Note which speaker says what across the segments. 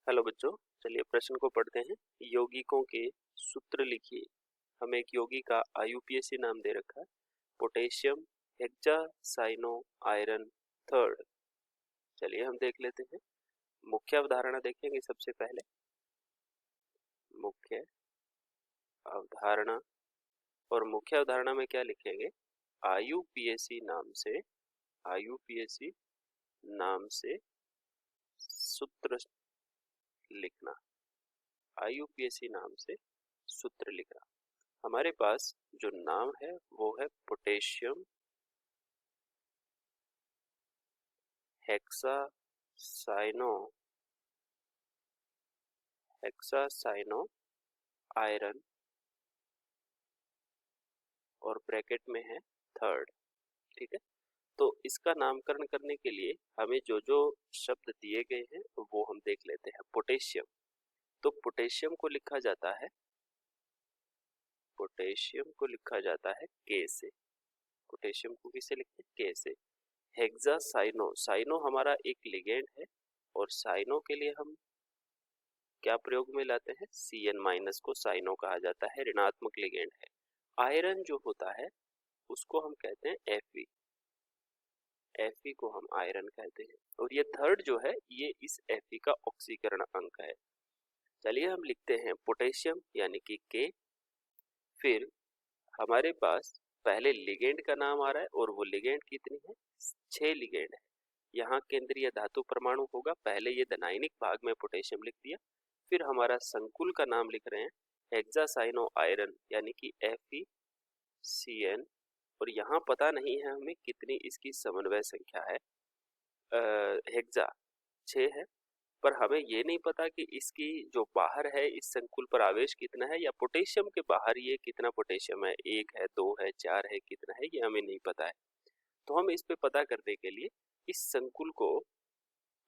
Speaker 1: Hello बच्चों, चलिए प्रश्न को पढ़ते हैं। यौगिकों के सूत्र लिखिए। हमें एक यौगिक का आईयूपीएसी नाम दे रखा है, पोटेशियम हेक्सासाइनो आयरन थर्ड। चलिए हम देख लेते हैं। मुख्य अवधारणा देखेंगे सबसे पहले। मुख्य अवधारणा, और मुख्य अवधारणा में क्या लिखेंगे? आईयूपीएसी नाम से सूत्र लिखना। आईयूपीएसी नाम से सूत्र लिखना। हमारे पास जो नाम है वो है पोटेशियम हेक्सासाइनो आयरन, और ब्रैकेट में है थर्ड। ठीक है, तो इसका नामकरण करने के लिए हमें जो जो शब्द दिए गए हैं वो हम देख लेते हैं। पोटेशियम, तो पोटेशियम को लिखा जाता है के से। पोटेशियम को किससे लिखते हैं? के से। हेक्सासाइनो, साइनो हमारा एक लिगेंड है, और साइनो के लिए हम क्या प्रयोग में लाते हैं? Cn- को साइनो कहा जाता है, ऋणात्मक लिगेंड है। आयरन जो होता है उसको हम कहते हैं Fe को हम आयरन कहते हैं, और ये थर्ड जो है ये इस Fe का ऑक्सीकरण अंक है। चलिए हम लिखते हैं पोटेशियम यानी कि के, फिर हमारे पास पहले लिगेंड का नाम आ रहा है, और वो लिगेंड कितनी है? 6 लिगेंड है। यहाँ केंद्रीय धातु परमाणु होगा, पहले ये धनायनिक भाग में पोटेशियम लिख दिया, फिर हमारा संकुल का नाम लिख रहे हैं हेक्सासाइनो आयरन यानी कि FeCN, और यहाँ पता नहीं है हमें कितनी इसकी समन्वय संख्या है। हेक्सा 6 है, पर हमें ये नहीं पता कि इसकी जो बाहर है इस संकुल पर आवेश कितना है, या पोटेशियम के बाहर ये कितना पोटेशियम है, 1 है, 2 है, 4 है, कितना है ये हमें नहीं पता है। तो हम इस पे पता करने के लिए इस संकुल को,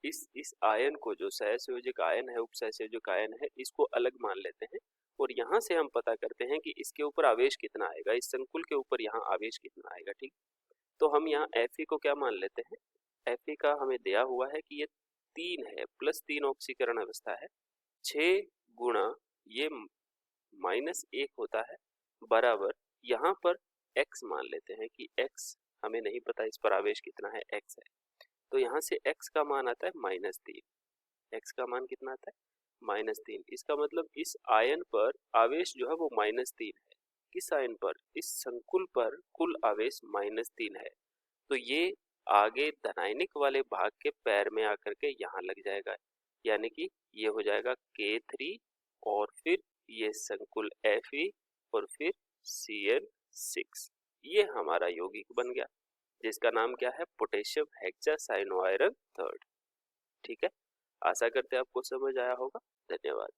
Speaker 1: इस आयन को, जो सहसंयोजक आयन है, उपसहसंयोजक आयन है, इसको अलग मान लेते हैं, और यहाँ से हम पता करते हैं कि इसके ऊपर आवेश कितना आएगा, इस संकुल के ऊपर यहाँ आवेश कितना आएगा। ठीक, तो हम यहाँ Fe को क्या मान लेते हैं? Fe का हमें दिया हुआ है कि ये 3 है, +3 ऑक्सीकरण अवस्था है, 6 गुणा ये -1 होता है, बराबर यहाँ पर x मान लेते हैं कि x हमें नहीं पता इस पर आवेश कितना है, x है, तो यहाँ से x का मान आता है -3। x का मान कितना आता है? -3। इसका मतलब इस आयन पर आवेश जो है वो -3 है। किस आयन पर? इस संकुल पर कुल आवेश -3 है, तो ये आगे धनायनिक वाले भाग के पैर में आकर के यहाँ लग जाएगा, यानी कि ये हो जाएगा K3, और फिर ये संकुल Fe, और फिर Cn6। ये हमारा यौगिक बन गया, जिसका नाम क्या है? Potassium hexacyano iron third. ठीक है, आशा करते हैं आपको समझ आया होगा। धन्यवाद।